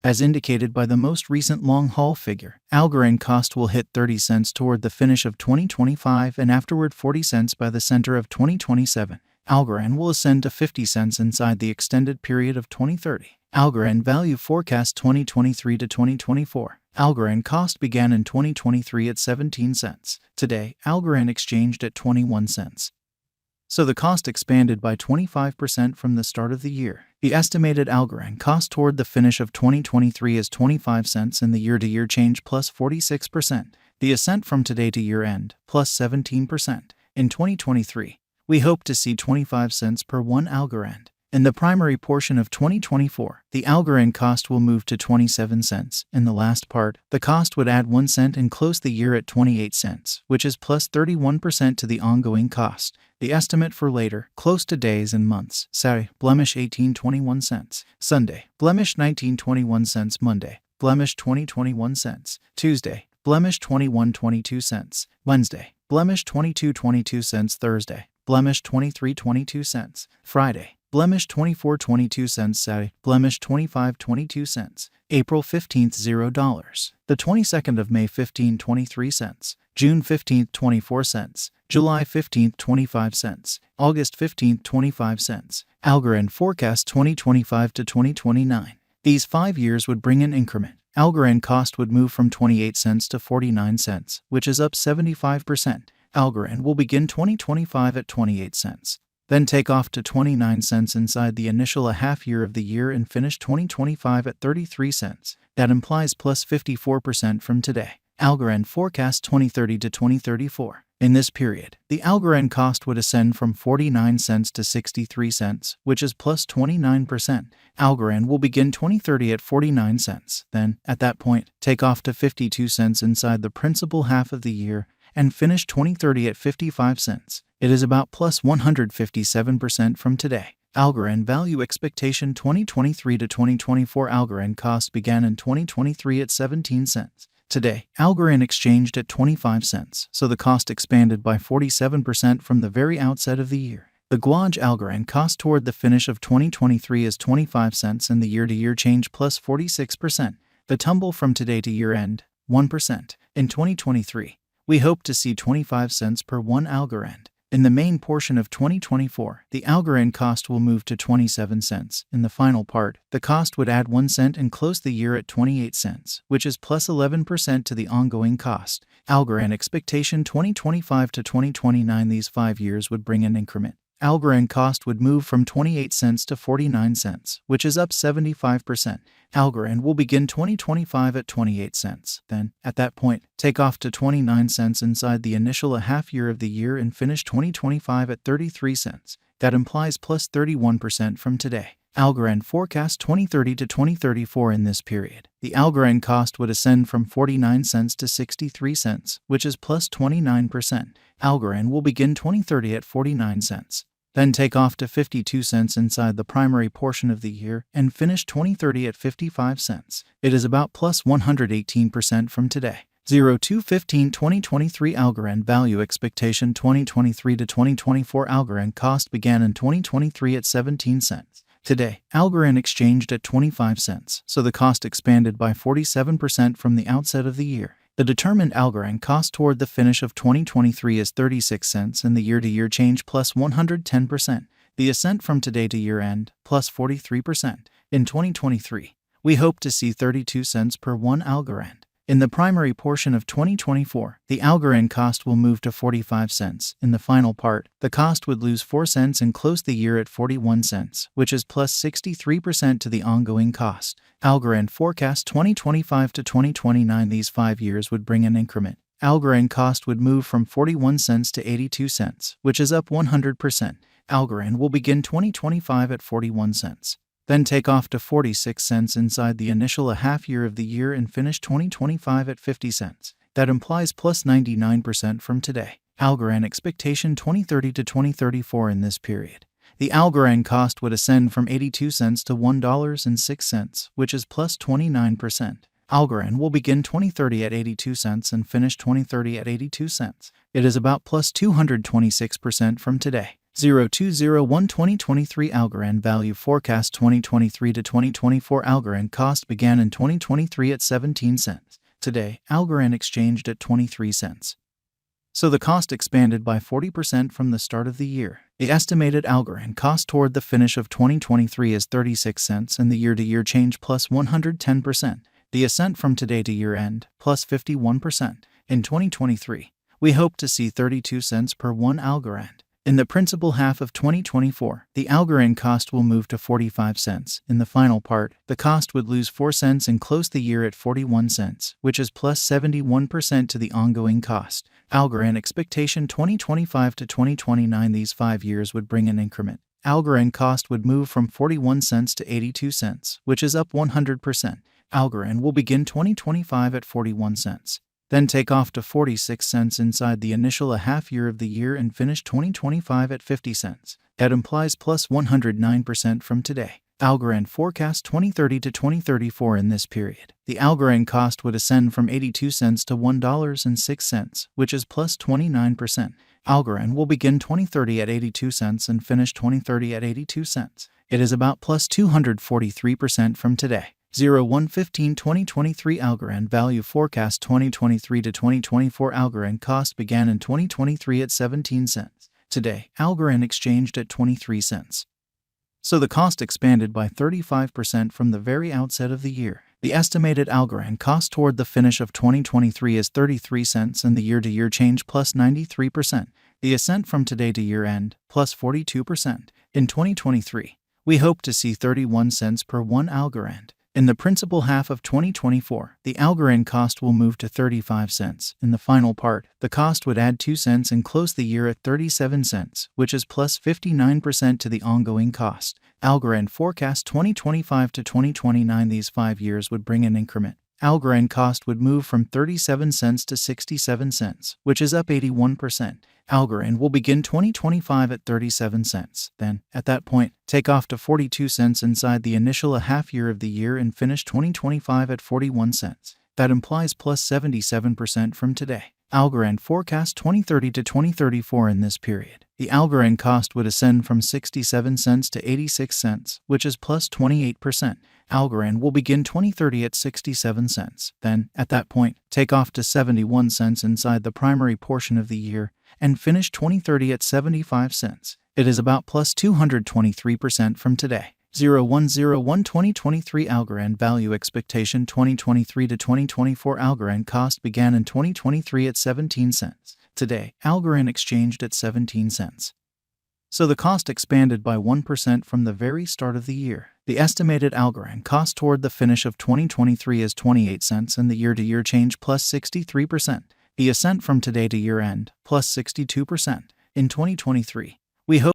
As indicated by the most recent long-haul figure, Algorand cost will hit 30 cents toward the finish of 2025 and afterward 40 cents by the center of 2027. Algorand will ascend to 50 cents inside the extended period of 2030. Algorand value forecast 2023 to 2024. Algorand cost began in 2023 at 17 cents. Today, Algorand exchanged at 21 cents. So the cost expanded by 25% from the start of the year. The estimated Algorand cost toward the finish of 2023 is 25 cents and the year-to-year change plus 46%. The ascent from today to year-end plus 17%. In 2023, we hope to see 25 cents per 1 Algorand. In the primary portion of 2024, the Algorand cost will move to 27 cents. In the last part, the cost would add 1 cent and close the year at 28 cents, which is plus 31% to the ongoing cost. The estimate for later, close to days and months: Saturday, blemish 18.21 cents. Sunday, blemish 19.21 cents. Monday, blemish 20.21 cents. Tuesday, blemish 21.22 cents. Wednesday, blemish 22.22 cents. Thursday, blemish 23.22 cents. Friday, blemish 24.22 cents. Saturday, blemish 25.22 cents. April 15th, $0. The 22nd of May, 15.23 cents. June 15th, 24 cents. July 15th, 25 cents. August 15th, 25 cents. Algorand forecast 2025 to 2029. These 5 years would bring an increment. Algorand cost would move from 28 cents to 49 cents, which is up 75%. Algorand will begin 2025 at 28 cents. Then take off to 29 cents inside the initial half year of the year and finish 2025 at 33 cents. That implies plus 54% from today. Algorand forecast 2030 to 2034. In this period, the Algorand cost would ascend from 49 cents to 63 cents, which is plus 29%. Algorand will begin 2030 at 49 cents. Then, at that point, take off to 52 cents inside the principal half of the year and finish 2030 at 55 cents. It is about plus 157% from today. Algorand value expectation 2023 to 2024. Algorand cost began in 2023 at 17 cents. Today, Algorand exchanged at 25 cents, so the cost expanded by 47% from the very outset of the year. The Guaj Algorand cost toward the finish of 2023 is 25 cents and the year-to-year change plus 46%. The tumble from today to year-end, 1%. In 2023, we hope to see 25 cents per 1 Algorand. In the main portion of 2024, the Algorand cost will move to 27 cents. In the final part, the cost would add 1 cent and close the year at 28 cents, which is plus 11% to the ongoing cost. Algorand expectation 2025 to 2029. These 5 years would bring an increment. Algorand cost would move from 28 cents to 49 cents, which is up 75%. Algorand will begin 2025 at 28 cents. Then, at that point, take off to 29 cents inside the initial half year of the year and finish 2025 at 33 cents. That implies plus 31% from today. Algorand forecast 2030 to 2034. In this period, the Algorand cost would ascend from 49 cents to 63 cents, which is plus 29%. Algorand will begin 2030 at 49 cents. Then take off to 52 cents inside the primary portion of the year and finish 2030 at 55 cents. It is about plus 118% from today. 02/15/2023 Algorand value expectation 2023 to 2024. Algorand cost began in 2023 at 17 cents. Today, Algorand exchanged at 25 cents, so the cost expanded by 47% from the outset of the year. The determined Algorand cost toward the finish of 2023 is 36 cents and the year-to-year change plus 110%. The ascent from today to year-end, plus 43%. In 2023, we hope to see 32 cents per 1 Algorand. In the primary portion of 2024, the Algorand cost will move to 45 cents. In the final part, the cost would lose 4 cents and close the year at 41 cents, which is plus 63% to the ongoing cost. Algorand forecast 2025 to 2029. These 5 years would bring an increment. Algorand cost would move from 41 cents to 82 cents, which is up 100%. Algorand will begin 2025 at 41 cents. Then take off to 46 cents inside the initial half year of the year and finish 2025 at 50 cents. That implies plus 99% from today. Algorand expectation 2030 to 2034. In this period, the Algorand cost would ascend from 82 cents to $1.06, which is plus 29%. Algorand will begin 2030 at 82 cents and finish 2030 at 82 cents. It is about plus 226% from today. 02/01/2023 Algorand value forecast 2023 to 2024 Algorand cost began in 2023 at 17 cents. Today, Algorand exchanged at 23 cents. So the cost expanded by 40% from the start of the year. The estimated Algorand cost toward the finish of 2023 is 36 cents and the year-to-year change plus 110%. The ascent from today to year-end plus 51%. In 2023, we hope to see 32 cents per 1 Algorand. In the principal half of 2024, the Algorand cost will move to 45 cents. In the final part, the cost would lose 4 cents and close the year at 41 cents, which is plus 71% to the ongoing cost. Algorand expectation 2025 to 2029. These 5 years would bring an increment. Algorand cost would move from 41 cents to 82 cents, which is up 100%. Algorand will begin 2025 at 41 cents. Then take off to 46 cents inside the initial half year of the year and finish 2025 at 50 cents. That implies plus 109% from today. Algorand forecast 2030 to 2034 in this period. The Algorand cost would ascend from 82 cents to $1.06, which is plus 29%. Algorand will begin 2030 at 82 cents and finish 2030 at 82 cents. It is about plus 243% from today. 01/15/2023 Algorand value forecast 2023 to 2024 Algorand cost began in 2023 at 17 cents. Today, Algorand exchanged at 23 cents. So the cost expanded by 35% from the very outset of the year. The estimated Algorand cost toward the finish of 2023 is 33 cents and the year-to-year change plus 93%. The ascent from today to year-end plus 42%. In 2023, we hope to see 31 cents per 1 Algorand. In the principal half of 2024, the Algorand cost will move to 35 cents. In the final part, the cost would add 2 cents and close the year at 37 cents, which is plus 59% to the ongoing cost. Algorand forecast 2025 to 2029. These 5 years would bring an increment. Algorand cost would move from 37 cents to 67 cents, which is up 81%. Algorand will begin 2025 at 37 cents. Then, at that point, take off to 42 cents inside the initial half year of the year and finish 2025 at 41 cents. That implies plus 77% from today. Algorand forecast 2030 to 2034 in this period. The Algorand cost would ascend from 67 cents to 86 cents, which is plus 28%. Algorand will begin 2030 at 67 cents. Then, at that point, take off to 71 cents inside the primary portion of the year and finish 2030 at 75 cents. It is about plus 223% from today. 01/01/2023 Algorand value expectation 2023 to 2024 Algorand cost began in 2023 at 17 cents. Today, Algorand exchanged at 17 cents. So the cost expanded by 1% from the very start of the year. The estimated Algorand cost toward the finish of 2023 is 28 cents and the year-to-year change plus 63%. The ascent from today to year-end plus 62%. In 2023, we hope